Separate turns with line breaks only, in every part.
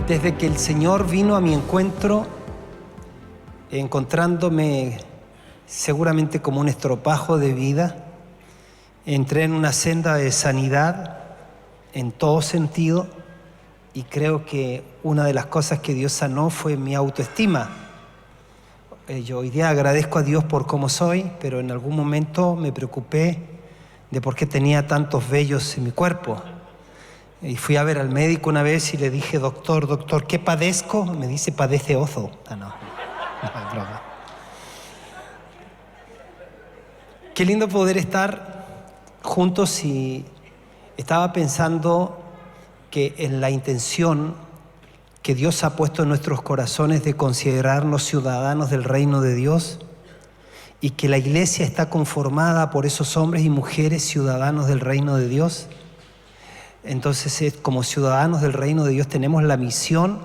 Desde que el Señor vino a mi encuentro, encontrándome seguramente como un estropajo de vida, entré en una senda de sanidad en todo sentido, y creo que una de las cosas que Dios sanó fue mi autoestima. Yo hoy día agradezco a Dios por cómo soy, pero en algún momento me preocupé de por qué tenía tantos vellos en mi cuerpo. Y fui a ver al médico una vez y le dije, doctor, ¿qué padezco? Me dice, padece ozo. No es broma. Qué lindo poder estar juntos, y estaba pensando que en la intención que Dios ha puesto en nuestros corazones de considerarnos ciudadanos del reino de Dios, y que la iglesia está conformada por esos hombres y mujeres ciudadanos del reino de Dios. Entonces, como ciudadanos del reino de Dios tenemos la misión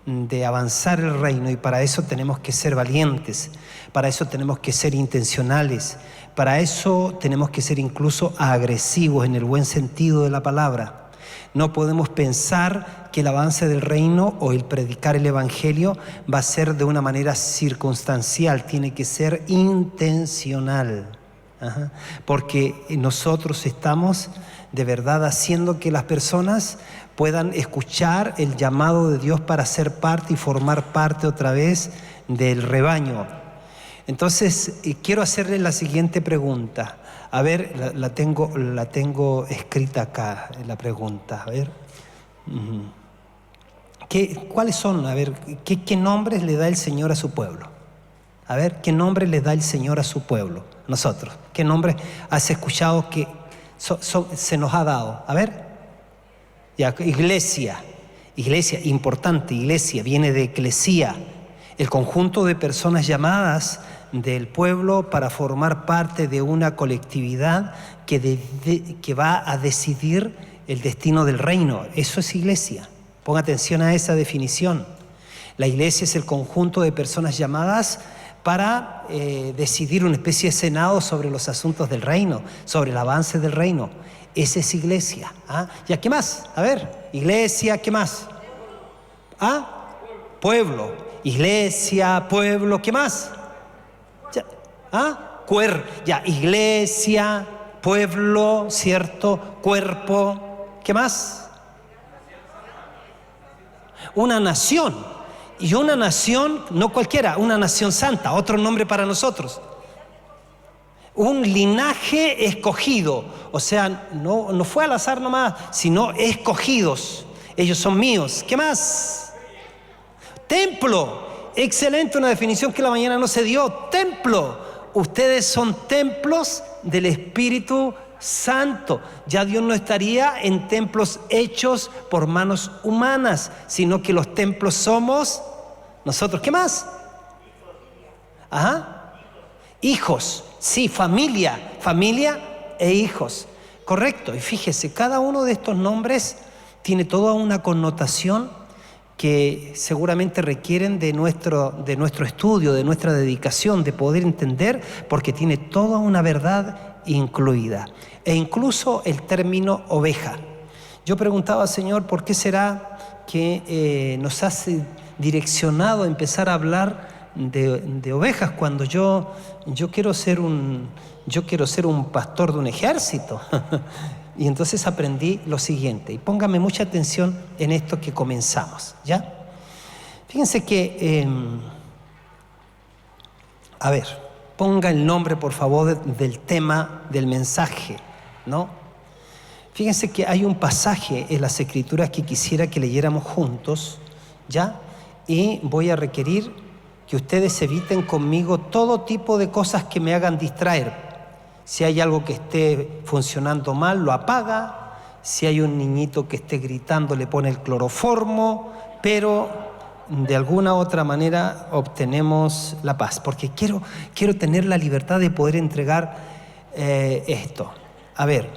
de avanzar el reino, y para eso tenemos que ser valientes, para eso tenemos que ser intencionales, para eso tenemos que ser incluso agresivos en el buen sentido de la palabra. No podemos pensar que el avance del reino o el predicar el evangelio va a ser de una manera circunstancial, tiene que ser intencional. Porque nosotros estamos de verdad haciendo que las personas puedan escuchar el llamado de Dios para ser parte y formar parte otra vez del rebaño. Entonces, quiero hacerle la siguiente pregunta. A ver, la tengo escrita acá, la pregunta. A ver. ¿Cuáles son? A ver, ¿qué nombres le da el Señor a su pueblo? A ver, ¿qué nombre le da el Señor a su pueblo? Nosotros. ¿Qué nombre has escuchado que se nos ha dado? A ver. Ya, iglesia, importante, iglesia, viene de eclesía, el conjunto de personas llamadas del pueblo para formar parte de una colectividad que va a decidir el destino del reino. Eso es iglesia. Ponga atención a esa definición. La iglesia es el conjunto de personas llamadas para decidir una especie de senado sobre los asuntos del reino, sobre el avance del reino. Esa es iglesia. ¿Ya qué más? A ver, iglesia, ¿qué más? Pueblo. Iglesia, pueblo, ¿qué más? Ya, iglesia, pueblo, ¿cierto? Cuerpo, ¿qué más? Una nación. Y una nación, no cualquiera, una nación santa, otro nombre para nosotros. Un linaje escogido, o sea, no fue al azar nomás, sino escogidos. Ellos son míos. ¿Qué más? Templo. Excelente, una definición que la mañana no se dio. Templo. Ustedes son templos del Espíritu Santo. Ya Dios no estaría en templos hechos por manos humanas, sino que los templos somos nosotros. ¿Qué más? Hijos. Sí, familia e hijos. Correcto. Y fíjese, cada uno de estos nombres tiene toda una connotación que seguramente requieren de nuestro estudio, de nuestra dedicación, de poder entender, porque tiene toda una verdad incluida. E incluso el término oveja. Yo preguntaba, Señor, ¿por qué será que nos has direccionado a empezar a hablar de ovejas cuando yo quiero ser un pastor de un ejército? Y entonces aprendí lo siguiente, y póngame mucha atención en esto que comenzamos, ¿ya? Fíjense que, a ver, ponga el nombre, por favor, del tema del mensaje, ¿no? Fíjense que hay un pasaje en las Escrituras que quisiera que leyéramos juntos, ¿ya? Y voy a requerir que ustedes eviten conmigo todo tipo de cosas que me hagan distraer. Si hay algo que esté funcionando mal, lo apaga. Si hay un niñito que esté gritando, le pone el cloroformo, pero de alguna otra manera obtenemos la paz, porque quiero tener la libertad de poder entregar esto. A ver,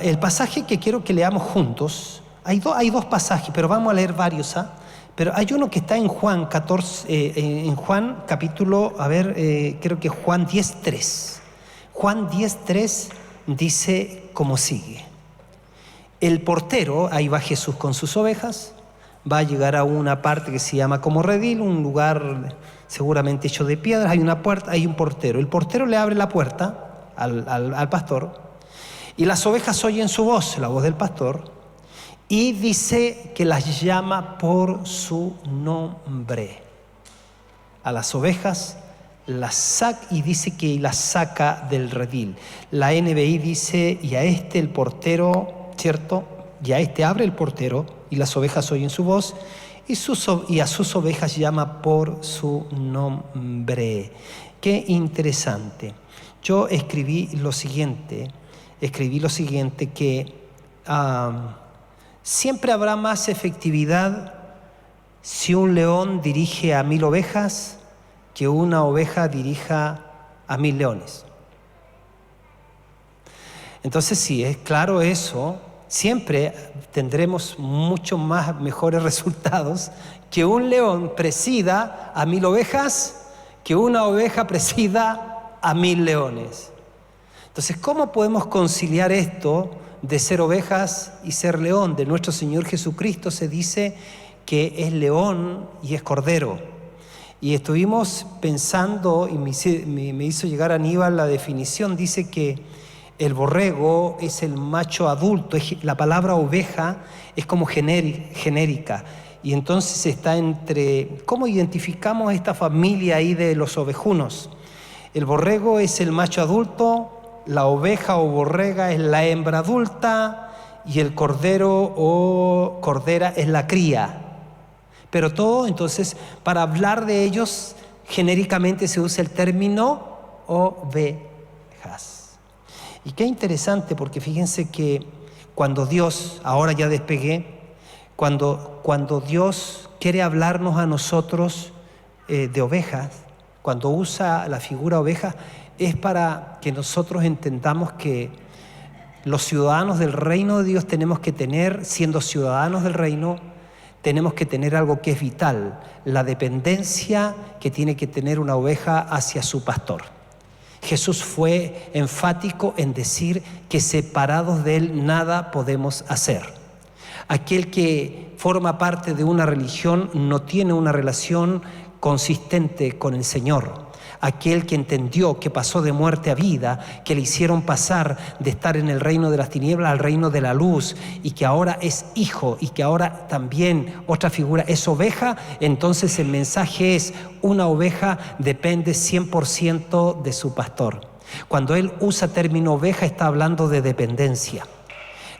el pasaje que quiero que leamos juntos, hay dos pasajes, pero vamos a leer varios, Pero hay uno que está en Juan 14, en Juan capítulo, creo que Juan 10:3. Juan 10:3 dice como sigue: el portero, ahí va Jesús con sus ovejas, va a llegar a una parte que se llama como redil, un lugar seguramente hecho de piedras, hay una puerta, hay un portero. El portero le abre la puerta al pastor y las ovejas oyen su voz, la voz del pastor, y dice que las llama por su nombre. A las ovejas las saca y dice que las saca del redil. La NBI dice, y a este el portero, ¿cierto? Y a este abre el portero y las ovejas oyen su voz y a sus ovejas llama por su nombre. Qué interesante. Yo escribí lo siguiente, que siempre habrá más efectividad si un león dirige a 1000 ovejas que una oveja dirija a 1000 leones. Entonces, si es claro eso, siempre tendremos mucho más mejores resultados que un león presida a 1000 ovejas que una oveja presida a 1000 leones. Entonces, ¿cómo podemos conciliar esto de ser ovejas y ser león? De nuestro Señor Jesucristo se dice que es león y es cordero. Y estuvimos pensando, y me hizo llegar a Aníbal la definición, dice que el borrego es el macho adulto, la palabra oveja es como genérica, y entonces está entre, ¿cómo identificamos esta familia ahí de los ovejunos? El borrego es el macho adulto, la oveja o borrega es la hembra adulta, y el cordero o cordera es la cría. Pero todo, entonces, para hablar de ellos, genéricamente se usa el término ovejas. Y qué interesante, porque fíjense que cuando Dios, ahora ya despegué, cuando Dios quiere hablarnos a nosotros de ovejas, cuando usa la figura oveja, es para que nosotros entendamos que los ciudadanos del reino de Dios tenemos que tener, siendo ciudadanos del reino, tenemos que tener algo que es vital, la dependencia que tiene que tener una oveja hacia su pastor. Jesús fue enfático en decir que separados de Él nada podemos hacer. Aquel que forma parte de una religión no tiene una relación consistente con el Señor. Aquel que entendió que pasó de muerte a vida, que le hicieron pasar de estar en el reino de las tinieblas al reino de la luz, y que ahora es hijo, y que ahora también otra figura es oveja, entonces el mensaje es: una oveja depende 100% de su pastor. Cuando él usa término oveja, está hablando de dependencia.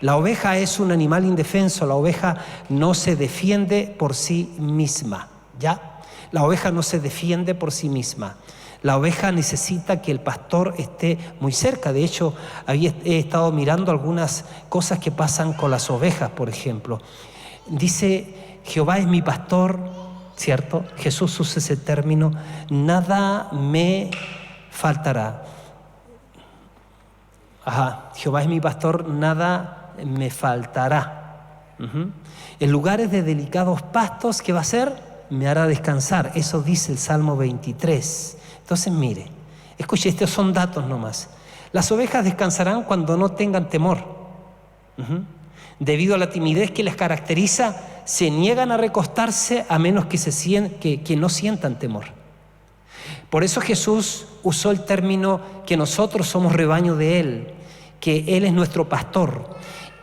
La oveja es un animal indefenso, la oveja no se defiende por sí misma, ¿ya? La oveja no se defiende por sí misma. La oveja necesita que el pastor esté muy cerca. De hecho, he estado mirando algunas cosas que pasan con las ovejas, por ejemplo. Dice, Jehová es mi pastor, ¿cierto? Jesús usa ese término, nada me faltará. Jehová es mi pastor, nada me faltará. En lugares de delicados pastos, ¿qué va a hacer? Me hará descansar. Eso dice el Salmo 23. Entonces mire, escuche, estos son datos nomás. Las ovejas descansarán cuando no tengan temor. Debido a la timidez que les caracteriza, se niegan a recostarse a menos que no sientan temor. Por eso Jesús usó el término que nosotros somos rebaño de Él, que Él es nuestro pastor.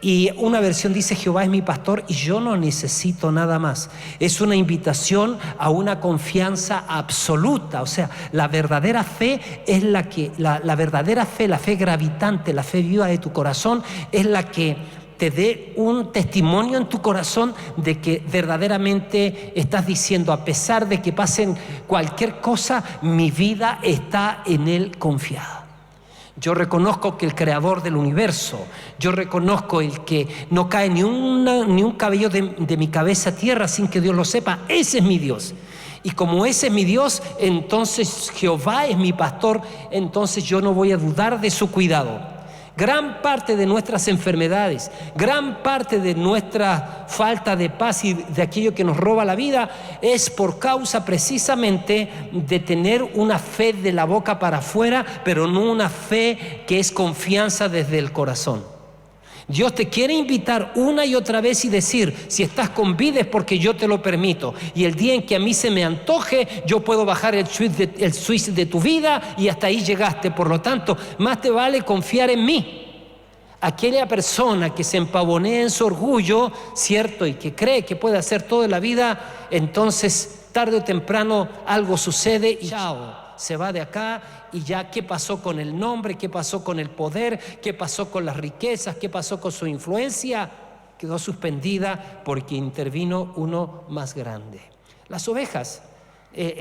Y una versión dice, Jehová es mi pastor y yo no necesito nada más. Es una invitación a una confianza absoluta. O sea, la verdadera fe es la verdadera fe, la fe gravitante, la fe viva de tu corazón, es la que te dé un testimonio en tu corazón de que verdaderamente estás diciendo, a pesar de que pasen cualquier cosa, mi vida está en Él confiada. Yo reconozco que el creador del universo, yo reconozco el que no cae ni un cabello de mi cabeza a tierra sin que Dios lo sepa. Ese es mi Dios. Y como ese es mi Dios, entonces Jehová es mi pastor, entonces yo no voy a dudar de su cuidado. Gran parte de nuestras enfermedades, gran parte de nuestra falta de paz y de aquello que nos roba la vida es por causa precisamente de tener una fe de la boca para afuera, pero no una fe que es confianza desde el corazón. Dios te quiere invitar una y otra vez y decir, si estás con vida es porque yo te lo permito. Y el día en que a mí se me antoje, yo puedo bajar el switch de tu vida y hasta ahí llegaste. Por lo tanto, más te vale confiar en mí. Aquella persona que se empavonea en su orgullo, ¿cierto? Y que cree que puede hacer todo en la vida, entonces tarde o temprano algo sucede y chao, se va de acá. Y ya, ¿qué pasó con el nombre? ¿Qué pasó con el poder? ¿Qué pasó con las riquezas? ¿Qué pasó con su influencia? Quedó suspendida porque intervino uno más grande. Las ovejas,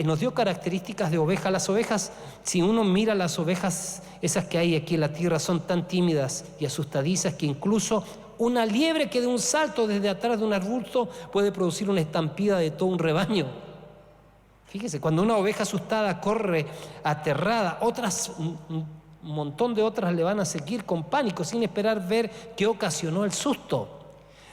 nos dio características de oveja. Las ovejas, si uno mira las ovejas, esas que hay aquí en la tierra, son tan tímidas y asustadizas que incluso una liebre que de un salto desde atrás de un arbusto puede producir una estampida de todo un rebaño. Fíjese, cuando una oveja asustada corre aterrada, un montón de otras le van a seguir con pánico sin esperar ver qué ocasionó el susto.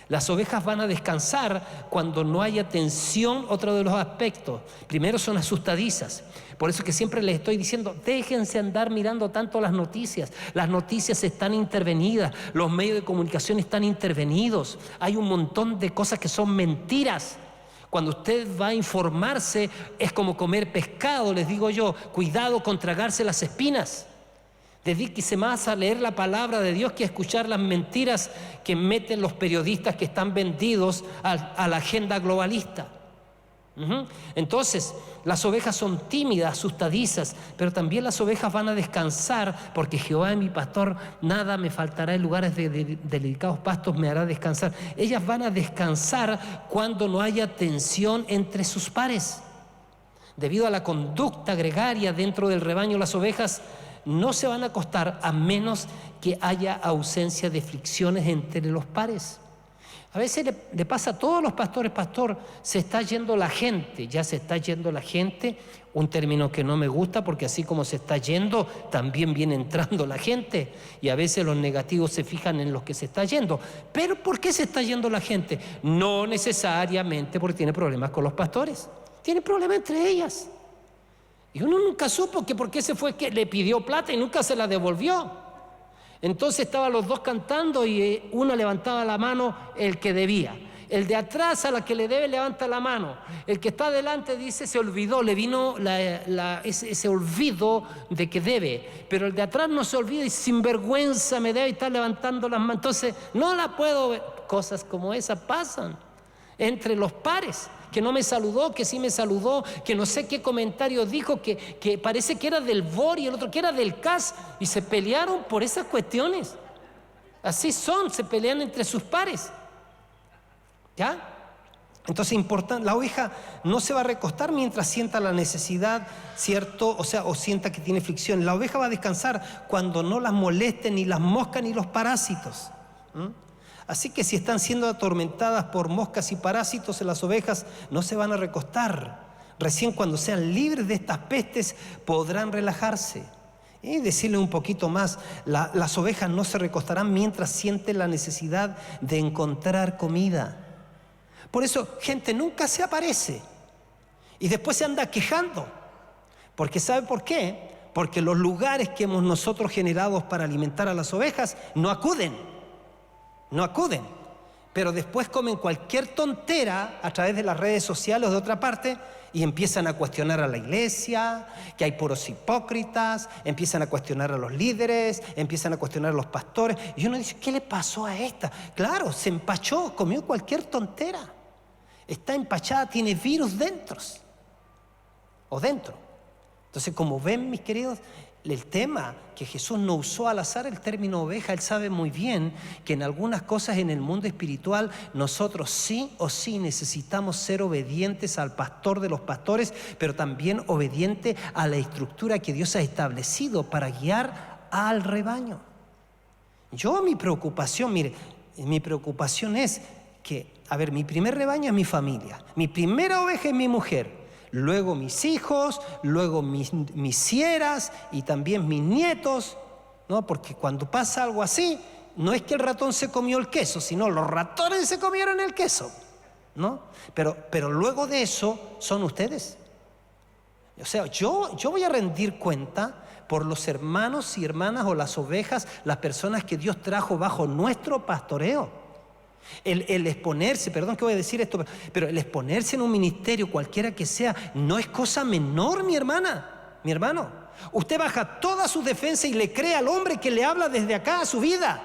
Las ovejas van a descansar cuando no haya tensión. Otro de los aspectos, primero, son asustadizas. Por eso que siempre les estoy diciendo, déjense andar mirando tanto las noticias. Las noticias están intervenidas, los medios de comunicación están intervenidos. Hay un montón de cosas que son mentiras. Cuando usted va a informarse, es como comer pescado, les digo yo, cuidado con tragarse las espinas. Dedíquese más a leer la palabra de Dios que a escuchar las mentiras que meten los periodistas que están vendidos a la agenda globalista. Entonces, las ovejas son tímidas, asustadizas, pero también las ovejas van a descansar, porque Jehová es mi pastor, nada me faltará, en lugares de delicados pastos me hará descansar. Ellas van a descansar cuando no haya tensión entre sus pares. Debido a la conducta gregaria dentro del rebaño, las ovejas no se van a acostar a menos que haya ausencia de fricciones entre los pares. A veces le pasa a todos los pastores, pastor, se está yendo la gente, ya se está yendo la gente, un término que no me gusta porque así como se está yendo, también viene entrando la gente y a veces los negativos se fijan en los que se está yendo. Pero ¿por qué se está yendo la gente? No necesariamente porque tiene problemas con los pastores, tiene problemas entre ellas. Y uno nunca supo que por qué se fue, que le pidió plata y nunca se la devolvió. Entonces estaban los dos cantando y uno levantaba la mano, el que debía. El de atrás, a la que le debe, levanta la mano. El que está adelante dice, se olvidó, le vino ese olvido de que debe. Pero el de atrás no se olvida y sin vergüenza me debe y está levantando las manos. Entonces no la puedo ver. Cosas como esas pasan entre los pares. Que no me saludó, que sí me saludó, que no sé qué comentario dijo, que parece que era del BOR y el otro que era del CAS, y se pelearon por esas cuestiones. Así son, se pelean entre sus pares. ¿Ya? Entonces, importante, la oveja no se va a recostar mientras sienta la necesidad, ¿cierto? O sienta que tiene fricción. La oveja va a descansar cuando no las molesten ni las moscas ni los parásitos. Así que si están siendo atormentadas por moscas y parásitos, las ovejas no se van a recostar. Recién cuando sean libres de estas pestes podrán relajarse. Y decirle un poquito más, las ovejas no se recostarán mientras sienten la necesidad de encontrar comida. Por eso, gente nunca se aparece y después se anda quejando. Porque ¿sabe por qué? Porque los lugares que hemos nosotros generado para alimentar a las ovejas no acuden, pero después comen cualquier tontera a través de las redes sociales o de otra parte y empiezan a cuestionar a la iglesia, que hay puros hipócritas, empiezan a cuestionar a los líderes, empiezan a cuestionar a los pastores. Y uno dice, ¿qué le pasó a esta? Claro, se empachó, comió cualquier tontera. Está empachada, tiene virus dentro. Entonces, como ven, mis queridos, el tema que Jesús no usó al azar el término oveja. Él sabe muy bien que en algunas cosas en el mundo espiritual nosotros sí o sí necesitamos ser obedientes al pastor de los pastores, pero también obediente a la estructura que Dios ha establecido para guiar al rebaño. Mi preocupación es que, mi primer rebaño es mi familia, mi primera oveja es mi mujer. Luego mis hijos, luego mis sieras y también mis nietos, ¿no? Porque cuando pasa algo así, no es que el ratón se comió el queso, sino los ratones se comieron el queso, ¿no? Pero luego de eso son ustedes. O sea, yo voy a rendir cuenta por los hermanos y hermanas o las ovejas, las personas que Dios trajo bajo nuestro pastoreo. El exponerse, perdón que voy a decir esto, pero el exponerse en un ministerio, cualquiera que sea, no es cosa menor, mi hermana, mi hermano. Usted baja toda su defensa y le cree al hombre que le habla desde acá a su vida.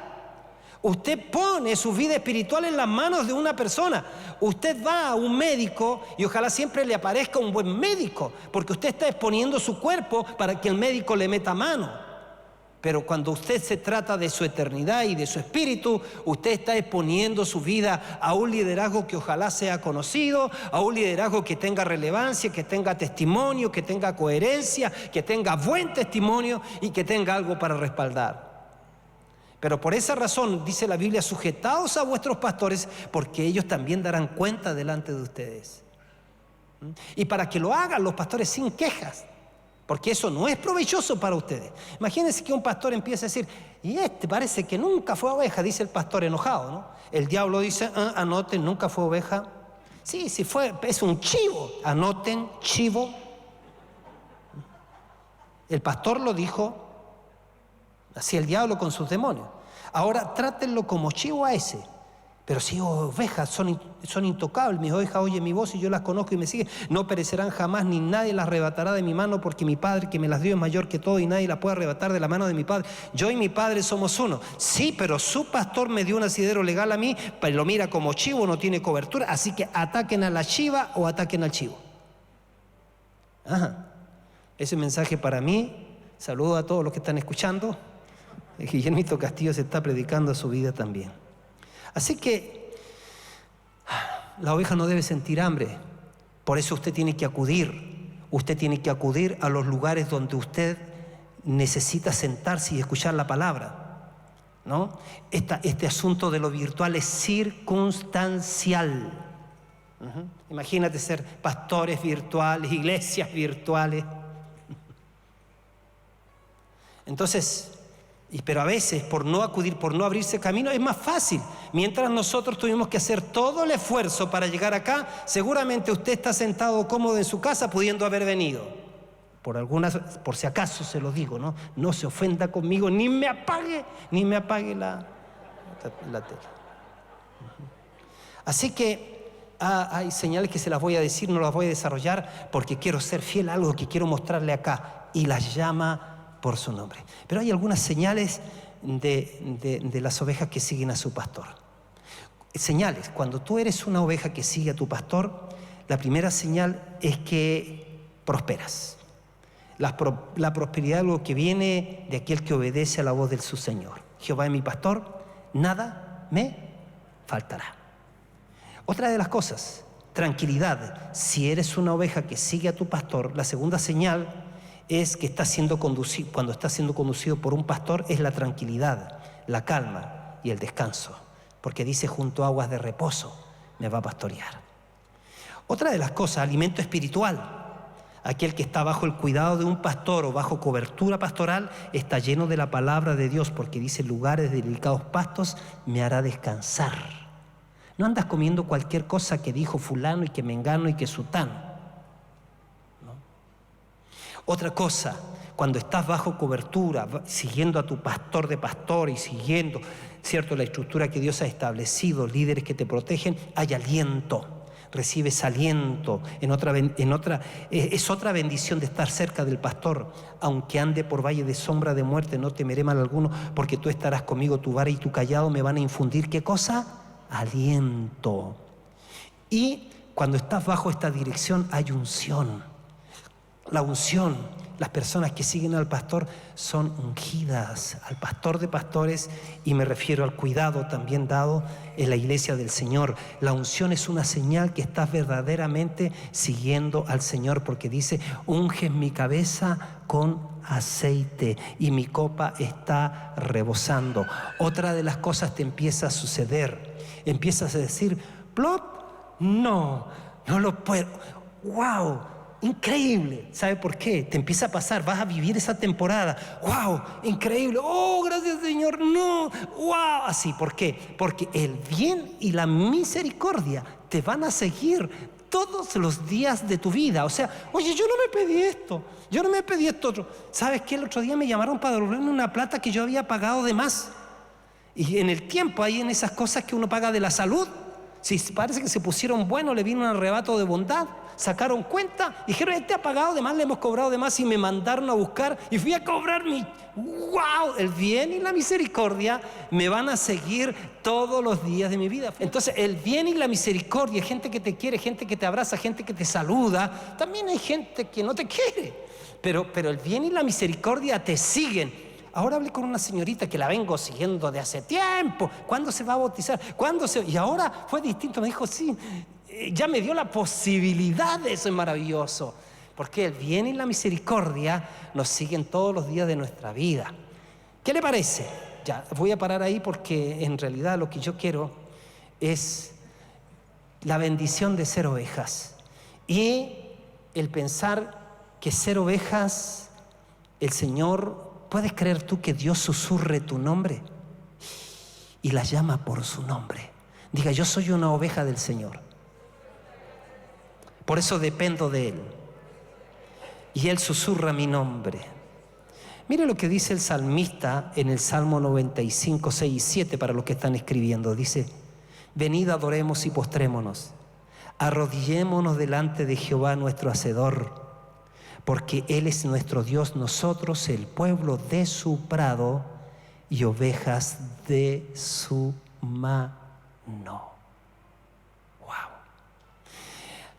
Usted pone su vida espiritual en las manos de una persona. Usted va a un médico y ojalá siempre le aparezca un buen médico, porque usted está exponiendo su cuerpo para que el médico le meta mano. Pero cuando usted se trata de su eternidad y de su espíritu, usted está exponiendo su vida a un liderazgo que ojalá sea conocido, a un liderazgo que tenga relevancia, que tenga testimonio, que tenga coherencia, que tenga buen testimonio y que tenga algo para respaldar. Pero por esa razón, dice la Biblia, sujetaos a vuestros pastores, porque ellos también darán cuenta delante de ustedes. Y para que lo hagan los pastores sin quejas, porque eso no es provechoso para ustedes. Imagínense que un pastor empiece a decir, y parece que nunca fue oveja, dice el pastor enojado, ¿no? El diablo dice, anoten, nunca fue oveja. Sí, es un chivo, anoten, chivo. El pastor lo dijo, así el diablo con sus demonios. Ahora trátenlo como chivo a ese. Pero si ovejas son intocables, mis ovejas oyen mi voz y yo las conozco y me siguen, no perecerán jamás, ni nadie las arrebatará de mi mano, porque mi Padre que me las dio es mayor que todo y nadie las puede arrebatar de la mano de mi Padre. Yo y mi Padre somos uno. Sí, pero su pastor me dio un asidero legal a mí, pero lo mira como chivo, no tiene cobertura, así que ataquen a la chiva o ataquen al chivo. Ese mensaje para mí. Saludo a todos los que están escuchando. Guillermito Castillo se está predicando a su vida también. Así que la oveja no debe sentir hambre. Por eso usted tiene que acudir. Usted tiene que acudir a los lugares donde usted necesita sentarse y escuchar la palabra, ¿no? Este asunto de lo virtual es circunstancial. Imagínate ser pastores virtuales, iglesias virtuales. Entonces, pero a veces por no acudir, por no abrirse camino, es más fácil. Mientras nosotros tuvimos que hacer todo el esfuerzo para llegar acá, seguramente usted está sentado cómodo en su casa pudiendo haber venido. Por si acaso se lo digo, ¿no? No se ofenda conmigo, ni me apague la tela. Así que hay señales que se las voy a decir, no las voy a desarrollar porque quiero ser fiel a algo que quiero mostrarle acá, y las llama por su nombre. Pero hay algunas señales de las ovejas que siguen a su pastor. Señales, cuando tú eres una oveja que sigue a tu pastor, la primera señal es que prosperas. La prosperidad es algo que viene de aquel que obedece a la voz de su Señor. Jehová es mi pastor, nada me faltará. Otra de las cosas, tranquilidad. Si eres una oveja que sigue a tu pastor, la segunda señal es que cuando está siendo conducido por un pastor, es la tranquilidad, la calma y el descanso, porque dice, junto a aguas de reposo me va a pastorear. Otra de las cosas, alimento espiritual. Aquel que está bajo el cuidado de un pastor o bajo cobertura pastoral está lleno de la palabra de Dios, porque dice, lugares de delicados pastos me hará descansar. No andas comiendo cualquier cosa que dijo fulano y que mengano y que sutano. Otra cosa, cuando estás bajo cobertura, siguiendo a tu pastor de pastor y siguiendo, ¿cierto?, la estructura que Dios ha establecido, líderes que te protegen, hay aliento, recibes aliento. Es otra bendición de estar cerca del pastor. Aunque ande por valle de sombra de muerte, no temeré mal alguno, porque tú estarás conmigo, tu vara y tu cayado me van a infundir, ¿qué cosa? Aliento. Y cuando estás bajo esta dirección hay unción. La unción, las personas que siguen al pastor son ungidas, al pastor de pastores, y me refiero al cuidado también dado en la iglesia del Señor. La unción es una señal que estás verdaderamente siguiendo al Señor, porque dice, unges mi cabeza con aceite y mi copa está rebosando. Otra de las cosas te empieza a suceder, empiezas a decir, plop, no lo puedo, wow, increíble. ¿Sabe por qué? Te empieza a pasar, vas a vivir esa temporada. ¡Wow! Increíble. ¡Oh, gracias, Señor! ¡No! ¡Wow! Así, ¿por qué? Porque el bien y la misericordia te van a seguir todos los días de tu vida. O sea, oye, yo no me pedí esto, yo no me pedí esto otro. ¿Sabes qué? El otro día me llamaron para devolverme una plata que yo había pagado de más. Y en el tiempo, ahí en esas cosas que uno paga de la salud, si parece que se pusieron buenos, le vino un arrebato de bondad, sacaron cuenta, dijeron, este ha pagado de más, le hemos cobrado de más, y me mandaron a buscar y fui a cobrar ¡wow! El bien y la misericordia me van a seguir todos los días de mi vida. Entonces, el bien y la misericordia, gente que te quiere, gente que te abraza, gente que te saluda. También hay gente que no te quiere, pero el bien y la misericordia te siguen. Ahora hablé con una señorita que la vengo siguiendo de hace tiempo. ¿Cuándo se va a bautizar? Y ahora fue distinto. Me dijo, sí, ya me dio la posibilidad de eso. Es maravilloso. Porque el bien y la misericordia nos siguen todos los días de nuestra vida. ¿Qué le parece? Ya, voy a parar ahí porque en realidad lo que yo quiero es la bendición de ser ovejas. Y el pensar que ser ovejas, el Señor... ¿Puedes creer tú que Dios susurre tu nombre y la llama por su nombre? Diga, yo soy una oveja del Señor. Por eso dependo de Él. Y Él susurra mi nombre. Mire lo que dice el salmista en el Salmo 95, 6 y 7 para los que están escribiendo. Dice, venid, adoremos y postrémonos. Arrodillémonos delante de Jehová nuestro Hacedor. Porque Él es nuestro Dios, nosotros el pueblo de su prado y ovejas de su mano. Wow.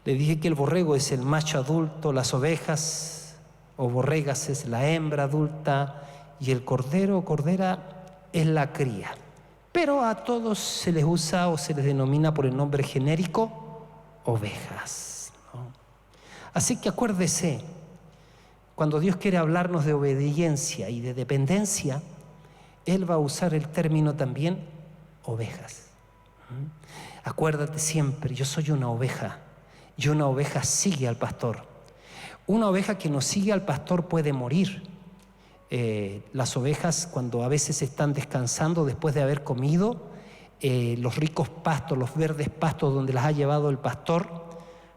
Le dije que el borrego es el macho adulto, las ovejas o borregas es la hembra adulta y el cordero o cordera es la cría. Pero a todos se les usa o se les denomina por el nombre genérico ovejas, ¿no? Así que acuérdese, cuando Dios quiere hablarnos de obediencia y de dependencia, Él va a usar el término también ovejas. Acuérdate siempre, yo soy una oveja y una oveja sigue al pastor. Una oveja que no sigue al pastor puede morir. Las ovejas, cuando a veces están descansando después de haber comido, los ricos pastos, los verdes pastos donde las ha llevado el pastor.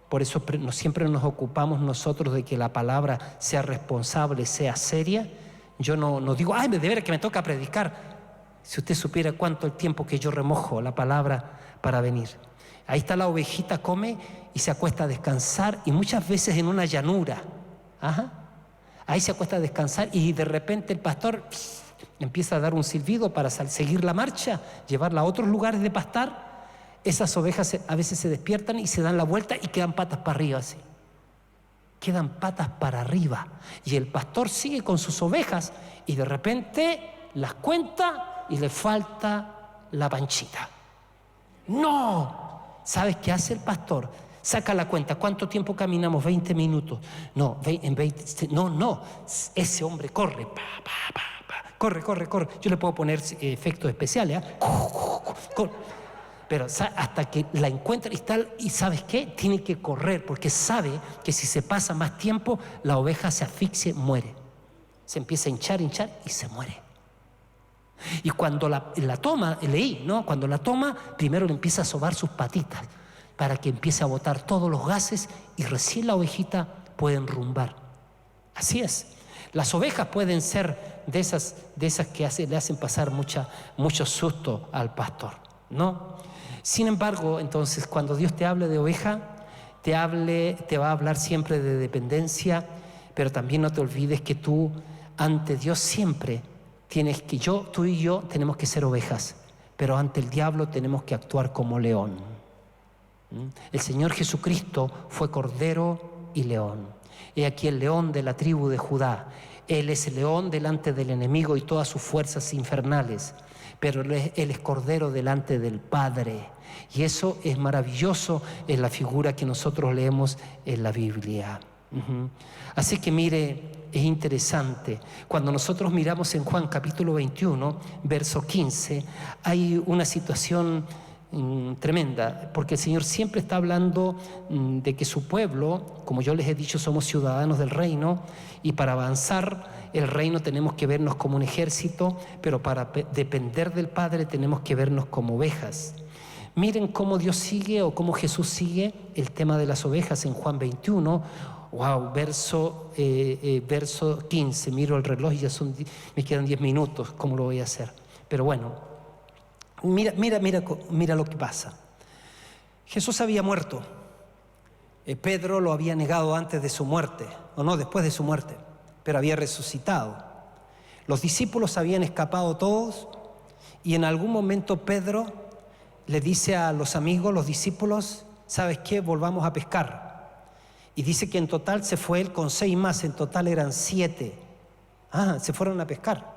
Por eso siempre nos ocupamos nosotros de que la palabra sea responsable, sea seria. Yo no digo, ay, de veras que me toca predicar. Si usted supiera cuánto el tiempo que yo remojo la palabra para venir. Ahí está la ovejita, come y se acuesta a descansar, y muchas veces en una llanura. Ahí se acuesta a descansar y de repente el pastor empieza a dar un silbido para seguir la marcha, llevarla a otros lugares de pastar. Esas ovejas a veces se despiertan y se dan la vuelta y quedan patas para arriba así. Quedan patas para arriba. Y el pastor sigue con sus ovejas y de repente las cuenta y le falta la panchita. ¡No! ¿Sabes qué hace el pastor? Saca la cuenta. ¿Cuánto tiempo caminamos? 20 minutos. No, no. Ese hombre corre. Corre. Yo le puedo poner efectos especiales. Pero hasta que la encuentra y ¿sabes qué? Tiene que correr porque sabe que si se pasa más tiempo, la oveja se asfixia y muere. Se empieza a hinchar y se muere. Y cuando la toma, leí, ¿no? Cuando la toma, primero le empieza a sobar sus patitas para que empiece a botar todos los gases y recién la ovejita puede enrumbar. Así es. Las ovejas pueden ser de esas que le hacen pasar mucho susto al pastor, ¿no? Sin embargo, entonces, cuando Dios te hable de oveja, te va a hablar siempre de dependencia, pero también no te olvides que tú, ante Dios siempre, tú y yo tenemos que ser ovejas, pero ante el diablo tenemos que actuar como león. El Señor Jesucristo fue cordero y león. He aquí el león de la tribu de Judá. Él es el león delante del enemigo y todas sus fuerzas infernales, pero Él es cordero delante del Padre. Y eso es maravilloso en la figura que nosotros leemos en la Biblia. Así que mire, es interesante. Cuando nosotros miramos en Juan capítulo 21, verso 15, hay una situación tremenda, porque el Señor siempre está hablando de que su pueblo, como yo les he dicho, somos ciudadanos del reino, y para avanzar el reino tenemos que vernos como un ejército, pero para depender del Padre tenemos que vernos como ovejas. Miren cómo Dios sigue o cómo Jesús sigue el tema de las ovejas en Juan 21. Wow, verso 15. Miro el reloj y me quedan 10 minutos. ¿Cómo lo voy a hacer? Pero bueno, mira lo que pasa. Jesús había muerto. Pedro lo había negado antes de su muerte, o no, después de su muerte, pero había resucitado. Los discípulos habían escapado todos y en algún momento Pedro le dice a los amigos, los discípulos, ¿sabes qué? Volvamos a pescar. Y dice que en total se fue él con 6 más, en total eran 7. Se fueron a pescar.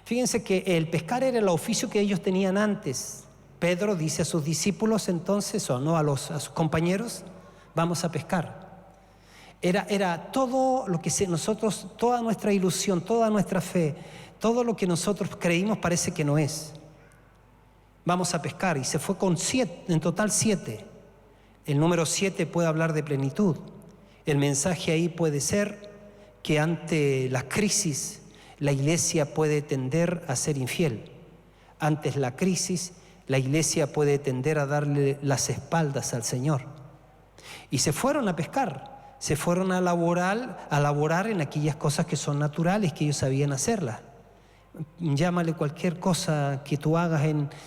Fíjense que el pescar era el oficio que ellos tenían antes. Pedro dice a sus discípulos entonces, o no, a sus compañeros, vamos a pescar. Era todo lo que nosotros, toda nuestra ilusión, toda nuestra fe, todo lo que nosotros creímos parece que no es. Vamos a pescar, y se fue con 7, en total 7. El número 7 puede hablar de plenitud. El mensaje ahí puede ser que ante la crisis la iglesia puede tender a ser infiel. Ante la crisis la iglesia puede tender a darle las espaldas al Señor. Y se fueron a pescar, se fueron a laborar en aquellas cosas que son naturales, que ellos sabían hacerlas. Llámale cualquier cosa que tú hagas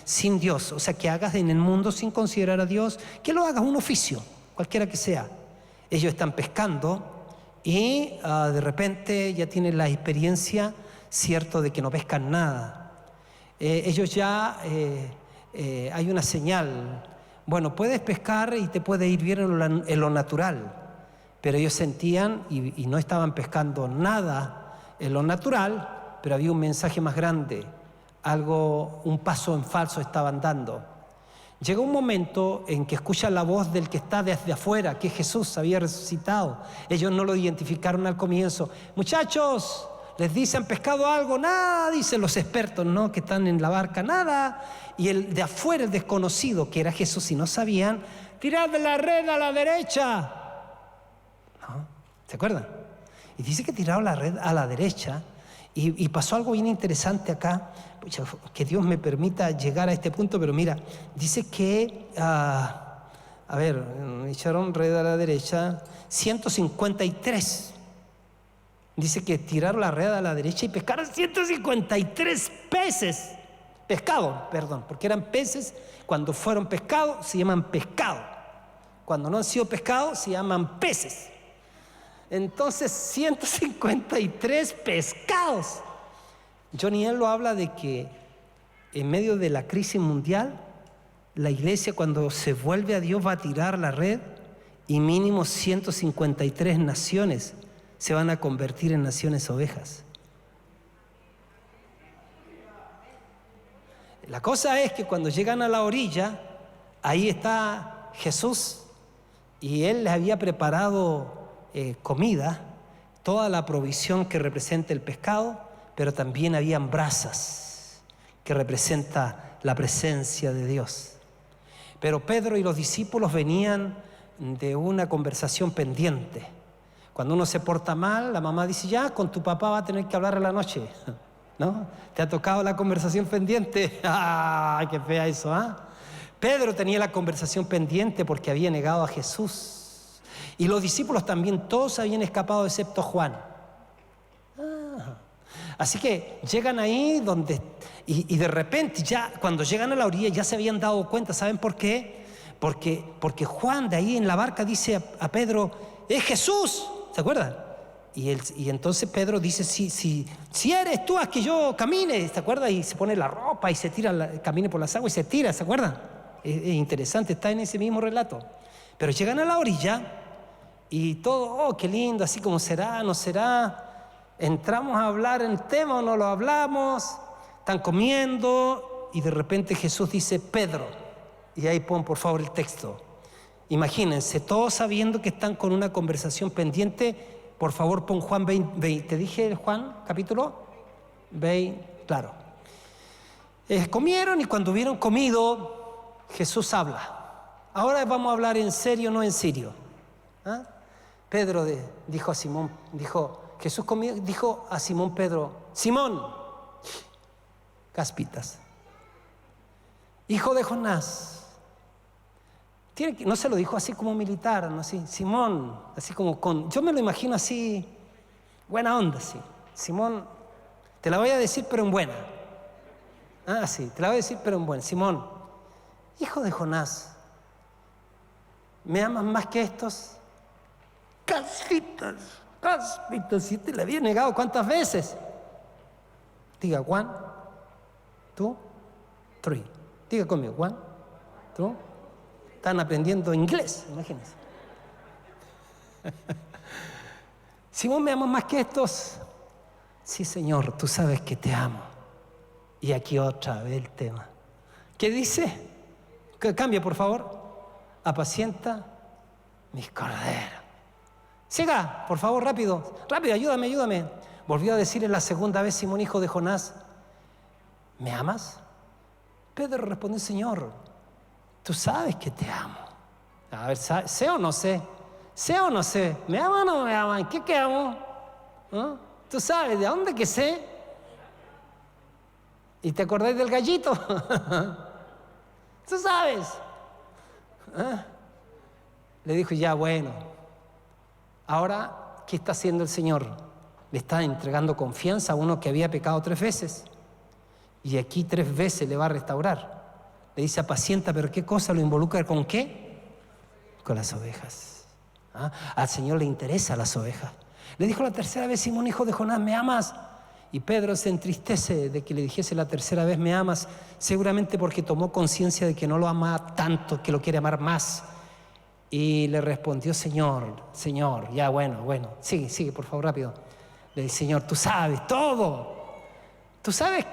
sin Dios, o sea, que hagas en el mundo sin considerar a Dios, que lo hagas un oficio, cualquiera que sea. Ellos están pescando y de repente ya tienen la experiencia, cierto, de que no pescan nada. Ellos ya, hay una señal, bueno, puedes pescar y te puede ir bien en lo natural, pero ellos sentían y no estaban pescando nada en lo natural, pero había un mensaje más grande, un paso en falso estaban dando. Llegó un momento en que escuchan la voz del que está desde afuera, que Jesús había resucitado. Ellos no lo identificaron al comienzo. Muchachos, les dicen, ¿pescado algo? Nada, dicen los expertos, ¿no?, que están en la barca, nada. Y el de afuera, el desconocido, que era Jesús, y no sabían, tirad de la red a la derecha. ¿No? ¿Se acuerdan? Y dice que tiraron la red a la derecha. Y pasó algo bien interesante acá, que Dios me permita llegar a este punto, pero mira, dice que, echaron red a la derecha, 153. Dice que tiraron la red a la derecha y pescaron 153 peces. Porque eran peces, cuando fueron pescados se llaman pescado. Cuando no han sido pescados se llaman peces. Entonces 153 pescados. Johnny lo habla de que en medio de la crisis mundial, la iglesia cuando se vuelve a Dios va a tirar la red y mínimo 153 naciones se van a convertir en naciones ovejas. La cosa es que cuando llegan a la orilla, ahí está Jesús y Él les había preparado comida, toda la provisión que representa el pescado, pero también habían brasas que representa la presencia de Dios. Pero Pedro y los discípulos venían de una conversación pendiente. Cuando uno se porta mal, la mamá dice, ya, con tu papá va a tener que hablar a la noche, ¿no? ¿Te ha tocado la conversación pendiente? ¡Ah, qué fea eso! Pedro tenía la conversación pendiente porque había negado a Jesús. Y los discípulos también, todos habían escapado excepto Juan. Así que llegan ahí y de repente ya cuando llegan a la orilla ya se habían dado cuenta. ¿Saben por qué? Porque Juan de ahí en la barca dice a Pedro, ¡es Jesús! ¿Se acuerdan? Y entonces Pedro dice, si eres tú, haz que yo camine. ¿Se acuerdan? Y se pone la ropa y se tira, camine por las aguas y se tira. ¿Se acuerdan? Es interesante, está en ese mismo relato. Pero llegan a la orilla y todo, qué lindo, así como será, no será. Entramos a hablar el tema o no lo hablamos. Están comiendo y de repente Jesús dice, Pedro. Y ahí pon por favor el texto. Imagínense, todos sabiendo que están con una conversación pendiente. Por favor pon Juan 20. ¿Te dije Juan capítulo 20? Claro. Comieron y cuando hubieron comido, Jesús habla. Ahora vamos a hablar en serio, no en sirio. Pedro dijo a Simón, dijo a Simón Pedro, Simón, caspitas, hijo de Jonás. No se lo dijo así como militar, ¿no? Así, Simón, así como yo me lo imagino así, buena onda, así. Simón, te la voy a decir pero en buena. Ah, sí, te la voy a decir pero en buena. Simón, hijo de Jonás, ¿me amas más que estos? Cáspitas, si te la había negado ¿cuántas veces? Diga, 1, 2, 3. Diga conmigo, 1, 2. Están aprendiendo inglés, imagínense. Si vos me amas más que estos, sí, Señor, tú sabes que te amo. Y aquí otra vez el tema. ¿Qué dice? Cambia, por favor. Apacienta mis corderos. Siga, por favor, rápido, ayúdame. Volvió a decirle la segunda vez Simón, hijo de Jonás, ¿me amas? Pedro respondió, Señor, tú sabes que te amo. A ver, ¿sé o no sé? ¿Sé o no sé? ¿Me aman o no me aman? ¿Qué amo? ¿Ah? ¿Tú sabes de dónde que sé? ¿Y te acordáis del gallito? ¿Tú sabes? ¿Ah? Le dijo, ya bueno. Ahora, ¿qué está haciendo el Señor? Le está entregando confianza a uno que había pecado 3 veces. Y aquí 3 veces le va a restaurar. Le dice, apacienta, pero ¿qué cosa lo involucra? ¿Con qué? Con las ovejas. ¿Ah? Al Señor le interesan las ovejas. Le dijo la tercera vez, Simón, hijo de Jonás, ¿me amas? Y Pedro se entristece de que le dijese la tercera vez, ¿me amas? Seguramente porque tomó conciencia de que no lo ama tanto, que lo quiere amar más. Y le respondió, Señor, ya bueno, sigue, por favor, rápido. Le dice, Señor, tú sabes todo. Tú sabes,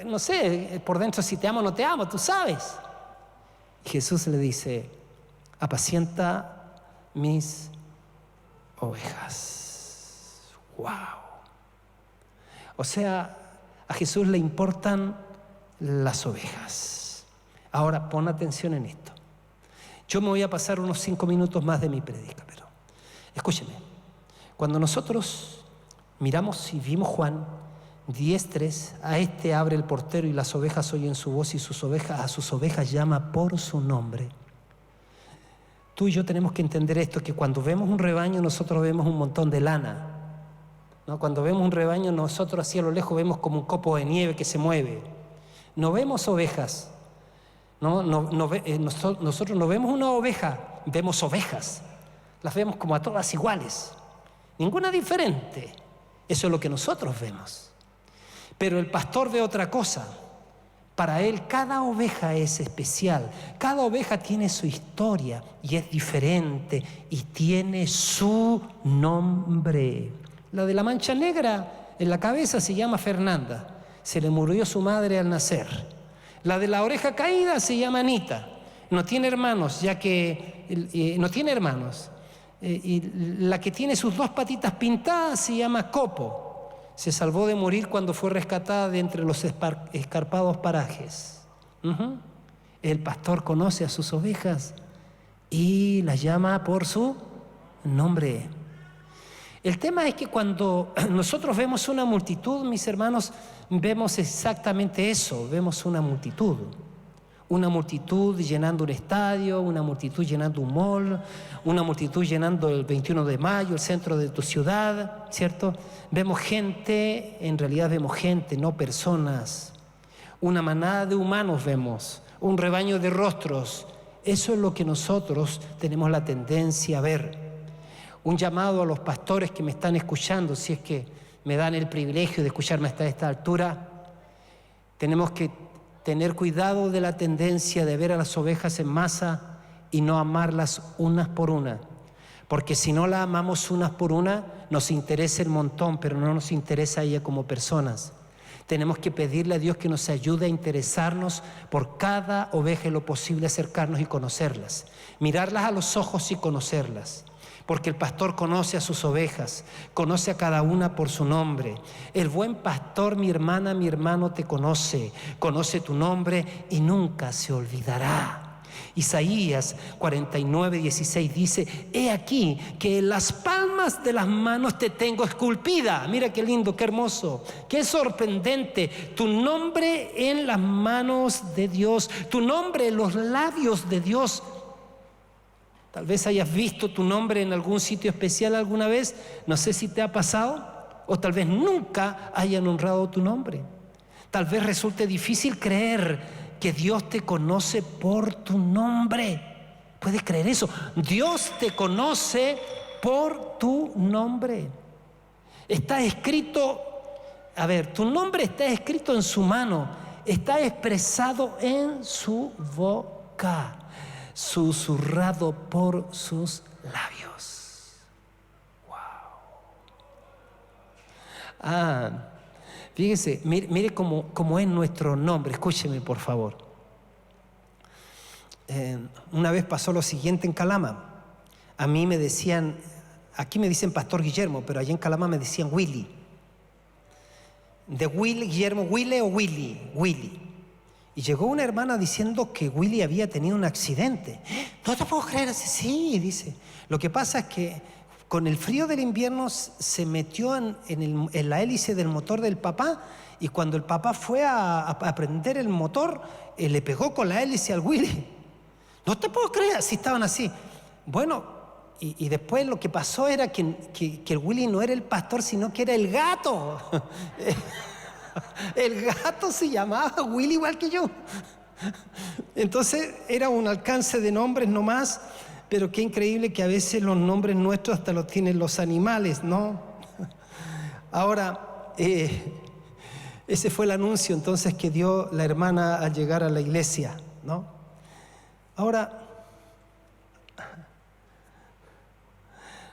no sé, por dentro si te amo o no te amo, tú sabes. Y Jesús le dice, apacienta mis ovejas. ¡Wow! O sea, a Jesús le importan las ovejas. Ahora, pon atención en esto. Yo me voy a pasar unos 5 minutos más de mi prédica, pero escúcheme. Cuando nosotros miramos y vimos Juan 10:3, a este abre el portero y las ovejas oyen su voz y a sus ovejas llama por su nombre. Tú y yo tenemos que entender esto, que cuando vemos un rebaño nosotros vemos un montón de lana, ¿no? Cuando vemos un rebaño nosotros así a lo lejos vemos como un copo de nieve que se mueve. No vemos ovejas. Nosotros no vemos una oveja, vemos ovejas. Las vemos como a todas iguales, ninguna diferente. Eso es lo que nosotros vemos. Pero el pastor ve otra cosa. Para él cada oveja es especial. Cada oveja tiene su historia y es diferente y tiene su nombre. La de la mancha negra en la cabeza se llama Fernanda. Se le murió su madre al nacer. La de la oreja caída se llama Anita. No tiene hermanos, no tiene hermanos. Y la que tiene sus 2 patitas pintadas se llama Copo. Se salvó de morir cuando fue rescatada de entre los escarpados parajes. El pastor conoce a sus ovejas y las llama por su nombre. El tema es que cuando nosotros vemos una multitud, mis hermanos, vemos exactamente eso, vemos una multitud llenando un estadio, una multitud llenando un mall, una multitud llenando el 21 de mayo, el centro de tu ciudad, ¿cierto? Vemos gente, en realidad vemos gente, no personas. Una manada de humanos vemos, un rebaño de rostros. Eso es lo que nosotros tenemos la tendencia a ver. Un llamado a los pastores que me están escuchando, si es que me dan el privilegio de escucharme hasta esta altura, tenemos que tener cuidado de la tendencia de ver a las ovejas en masa y no amarlas unas por una. Porque si no la amamos unas por una, nos interesa el montón, pero no nos interesa ella como personas. Tenemos que pedirle a Dios que nos ayude a interesarnos por cada oveja y lo posible acercarnos y conocerlas. Mirarlas a los ojos y conocerlas. Porque el pastor conoce a sus ovejas, conoce a cada una por su nombre. El buen pastor, mi hermana, mi hermano, te conoce tu nombre y nunca se olvidará. Isaías 49:16 dice: he aquí que en las palmas de las manos te tengo esculpida. Mira qué lindo, qué hermoso, qué sorprendente. Tu nombre en las manos de Dios, tu nombre en los labios de Dios. Tal vez hayas visto tu nombre en algún sitio especial alguna vez, no sé si te ha pasado, o tal vez nunca hayan honrado tu nombre. Tal vez resulte difícil creer que Dios te conoce por tu nombre. ¿Puedes creer eso? Dios te conoce por tu nombre. Está escrito, tu nombre está escrito en su mano, está expresado en su boca, susurrado por sus labios. Wow. Fíjese, mire cómo es nuestro nombre. Escúcheme, por favor. Una vez pasó lo siguiente en Calama. A mí me decían, aquí me dicen Pastor Guillermo, pero allá en Calama me decían Willy. De Will, Guillermo, Willy o Willy, Willy. Y llegó una hermana diciendo que Willy había tenido un accidente. No te puedo creer. Sí, dice. Lo que pasa es que con el frío del invierno se metió en la hélice del motor del papá, y cuando el papá fue a prender el motor, le pegó con la hélice al Willy. No te puedo creer, si estaban así. Bueno, y después lo que pasó era que el Willy no era el pastor, sino que era el gato. El gato se llamaba Willy igual que yo. Entonces era un alcance de nombres nomás. Pero qué increíble que a veces los nombres nuestros hasta los tienen los animales, ¿no? Ahora, ese fue el anuncio entonces que dio la hermana al llegar a la iglesia, ¿no? Ahora,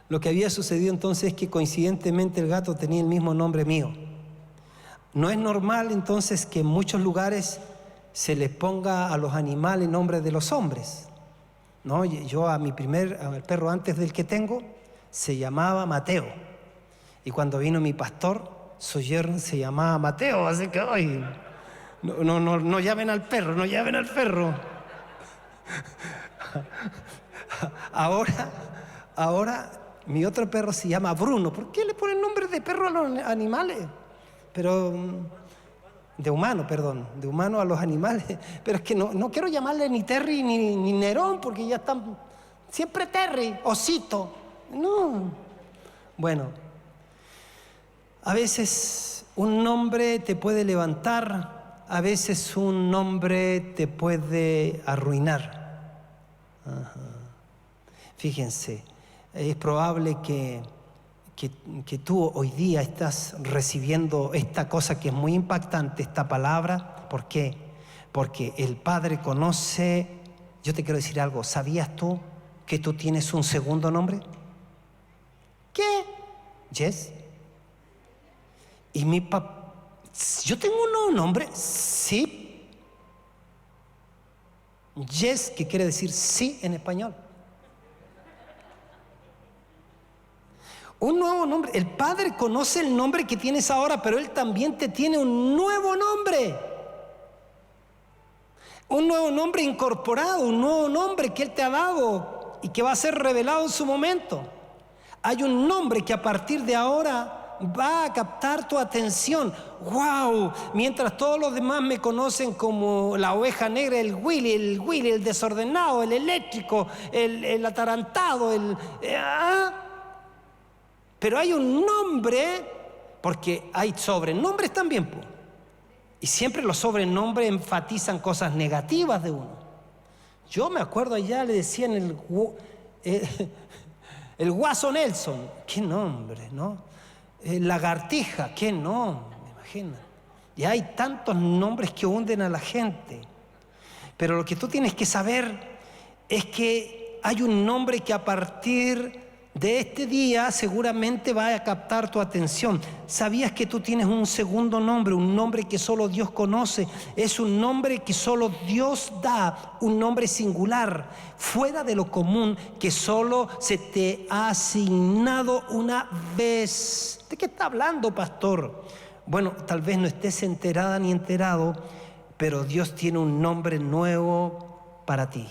lo que había sucedido entonces es que coincidentemente el gato tenía el mismo nombre mío. No es normal entonces que en muchos lugares se les ponga a los animales nombre de los hombres. No, yo al perro antes del que tengo se llamaba Mateo, y cuando vino mi pastor, su yerno se llamaba Mateo, así que ay, no llamen al perro, no llamen al perro. Ahora mi otro perro se llama Bruno. ¿Por qué le ponen nombre de perro a los animales? Pero de humano a los animales. Pero es que no quiero llamarle ni Terry ni Nerón, porque ya están siempre Terry, Osito. No. Bueno, a veces un nombre te puede levantar, a veces un nombre te puede arruinar. Ajá. Fíjense, es probable que tú hoy día estás recibiendo esta cosa que es muy impactante, esta palabra. ¿Por qué? Porque el Padre conoce. Yo te quiero decir algo. ¿Sabías tú que tú tienes un segundo nombre? ¿Qué? Jess. Y mi papá, ¿yo tengo un nuevo nombre? Sí. Jess, que quiere decir sí en español. Un nuevo nombre. El Padre conoce el nombre que tienes ahora, pero Él también te tiene un nuevo nombre. Un nuevo nombre incorporado, un nuevo nombre que Él te ha dado y que va a ser revelado en su momento. Hay un nombre que a partir de ahora va a captar tu atención. ¡Wow! Mientras todos los demás me conocen como la oveja negra, el Willy, el desordenado, el eléctrico, el atarantado, pero hay un nombre, porque hay sobrenombres también, y siempre los sobrenombres enfatizan cosas negativas de uno. Yo me acuerdo allá le decían el Guaso Nelson, qué nombre, ¿no? Lagartija, qué nombre, me imagino. Y hay tantos nombres que hunden a la gente. Pero lo que tú tienes que saber es que hay un nombre que a partir de este día seguramente va a captar tu atención. ¿Sabías que tú tienes un segundo nombre? Un nombre que solo Dios conoce. Es un nombre que solo Dios da. Un nombre singular, fuera de lo común, que solo se te ha asignado una vez. ¿De qué está hablando, pastor? Bueno, tal vez no estés enterada ni enterado, pero Dios tiene un nombre nuevo para ti.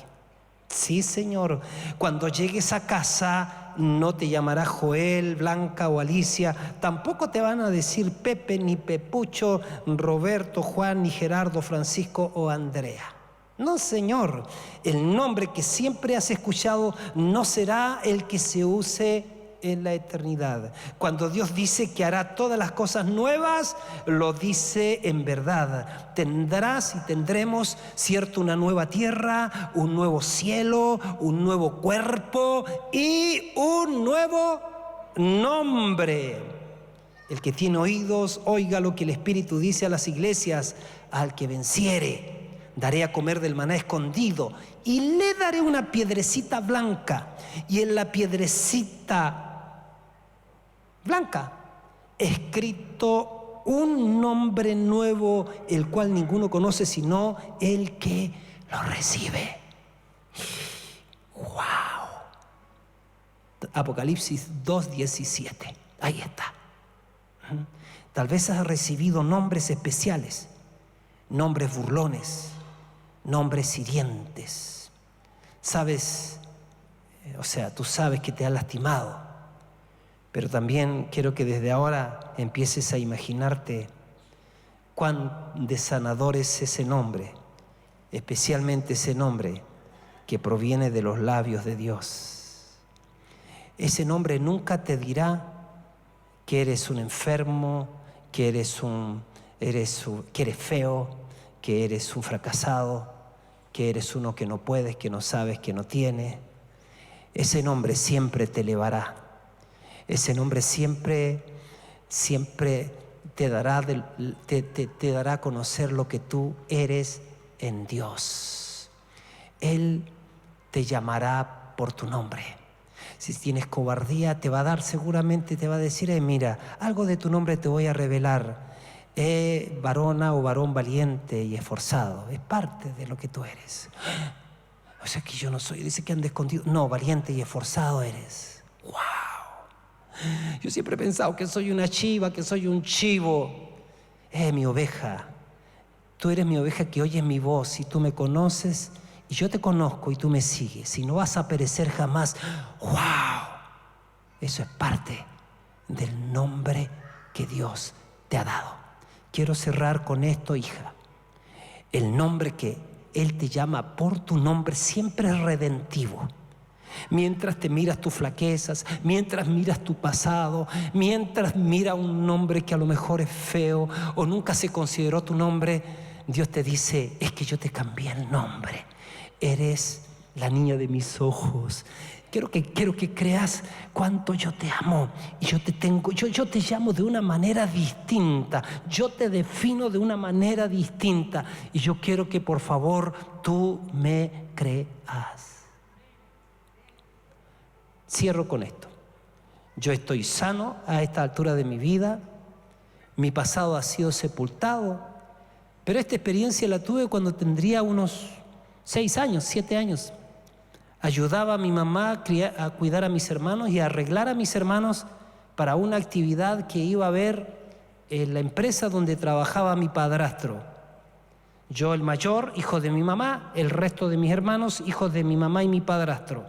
Sí, Señor. Cuando llegues a casa, no te llamará Joel, Blanca o Alicia. Tampoco te van a decir Pepe, ni Pepucho, Roberto, Juan, ni Gerardo, Francisco o Andrea. No, Señor. El nombre que siempre has escuchado no será el que se use en la eternidad. Cuando Dios dice que hará todas las cosas nuevas, lo dice en verdad. Tendrás y tendremos, cierto, una nueva tierra, un nuevo cielo, un nuevo cuerpo y un nuevo nombre. El que tiene oídos, oiga lo que el Espíritu dice a las iglesias. Al que venciere, daré a comer del maná escondido y le daré una piedrecita blanca, y en la piedrecita blanca escrito un nombre nuevo, el cual ninguno conoce sino el que lo recibe. ¡Wow! Apocalipsis 2:17. Ahí está. Tal vez has recibido nombres especiales, nombres burlones, nombres hirientes. Sabes, tú sabes que te ha lastimado, pero también quiero que desde ahora empieces a imaginarte cuán desanador es ese nombre, especialmente ese nombre que proviene de los labios de Dios. Ese nombre nunca te dirá que eres un enfermo, que eres feo, que eres un fracasado, que eres uno que no puedes, que no sabes, que no tienes. Ese nombre siempre te elevará. Ese nombre siempre te dará a conocer lo que tú eres en Dios. Él te llamará por tu nombre. Si tienes cobardía, seguramente te va a decir, mira, algo de tu nombre te voy a revelar. Varona o varón valiente y esforzado. Es parte de lo que tú eres. O sea que yo no soy, dice que anda escondido. No, valiente y esforzado eres. ¡Wow! Yo siempre he pensado que soy una chiva, que soy un chivo. Mi oveja. Tú eres mi oveja que oyes mi voz y tú me conoces y yo te conozco y tú me sigues y no vas a perecer jamás. ¡Wow! Eso es parte del nombre que Dios te ha dado. Quiero cerrar con esto, hija. El nombre que Él te llama por tu nombre siempre es redentivo. Mientras te miras tus flaquezas, mientras miras tu pasado, mientras mira un nombre que a lo mejor es feo o nunca se consideró tu nombre, Dios te dice, es que yo te cambié el nombre. Eres la niña de mis ojos. Quiero que creas cuánto yo te amo y yo te llamo de una manera distinta, yo te defino de una manera distinta y yo quiero que por favor tú me creas. Cierro con esto. Yo estoy sano a esta altura de mi vida, mi pasado ha sido sepultado, pero esta experiencia la tuve cuando tendría unos 6 años, 7 años. Ayudaba a mi mamá a cuidar a mis hermanos y a arreglar a mis hermanos para una actividad que iba a haber en la empresa donde trabajaba mi padrastro. Yo, el mayor, hijo de mi mamá, el resto de mis hermanos, hijos de mi mamá y mi padrastro.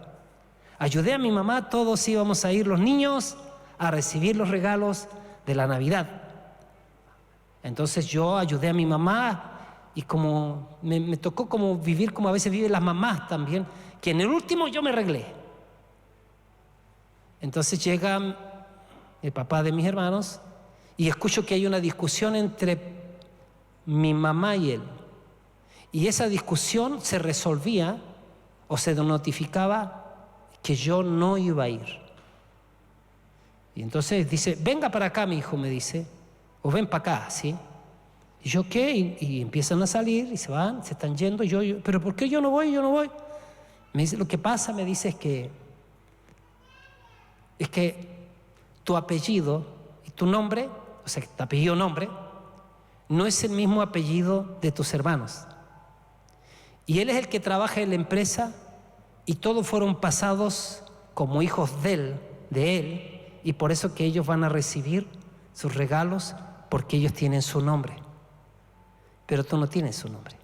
Ayudé a mi mamá, todos íbamos a ir los niños a recibir los regalos de la Navidad. Entonces yo ayudé a mi mamá y como me tocó como vivir como a veces viven las mamás también, que en el último yo me arreglé. Entonces llega el papá de mis hermanos y escucho que hay una discusión entre mi mamá y él. Y esa discusión se resolvía o se notificaba que yo no iba a ir. Y entonces dice, venga para acá, mi hijo, me dice, o ven para acá, ¿sí? Y yo, ¿qué? Y empiezan a salir y se van, se están yendo. Y yo, ¿pero por qué yo no voy? Yo no voy. Me dice, lo que pasa, me dice, es que tu apellido y tu nombre, o sea, tu apellido nombre, no es el mismo apellido de tus hermanos. Y él es el que trabaja en la empresa y todos fueron pasados como hijos de él, y por eso que ellos van a recibir sus regalos porque ellos tienen su nombre. Pero tú no tienes su nombre.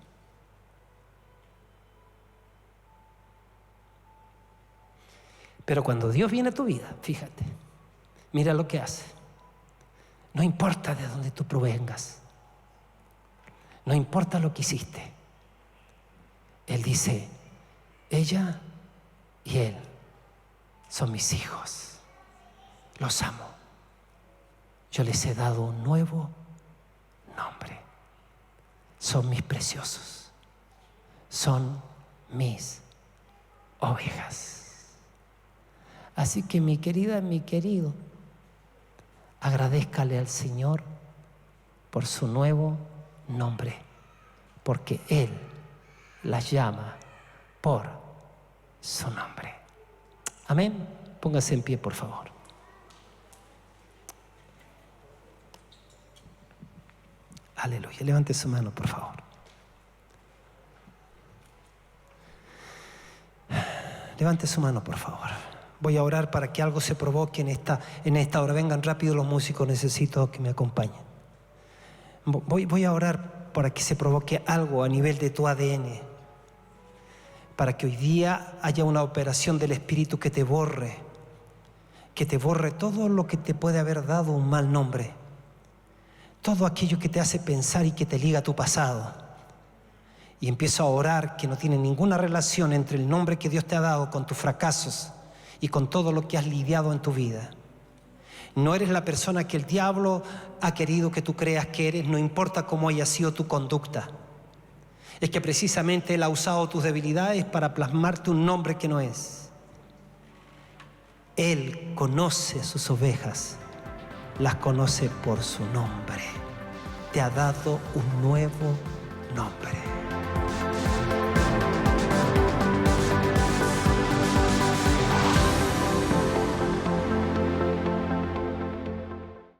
Pero cuando Dios viene a tu vida, fíjate, mira lo que hace. No importa de dónde tú provengas, no importa lo que hiciste. Él dice, ella y él son mis hijos, los amo. Yo les he dado un nuevo nombre. Son mis preciosos, son mis ovejas. Así que mi querida, mi querido, agradézcale al Señor por su nuevo nombre, porque Él las llama por su nombre. Amén. Póngase en pie, por favor. Aleluya. Levante su mano, por favor. Levante su mano, por favor. Voy a orar para que algo se provoque en esta hora. Vengan rápido los músicos, necesito que me acompañen. Voy a orar para que se provoque algo a nivel de tu ADN, para que hoy día haya una operación del Espíritu que te borre todo lo que te puede haber dado un mal nombre, todo aquello que te hace pensar y que te liga a tu pasado. Y empiezo a orar que no tiene ninguna relación entre el nombre que Dios te ha dado con tus fracasos y con todo lo que has lidiado en tu vida. No eres la persona que el diablo ha querido que tú creas que eres, no importa cómo haya sido tu conducta. Es que precisamente Él ha usado tus debilidades para plasmarte un nombre que no es. Él conoce sus ovejas, las conoce por su nombre. Te ha dado un nuevo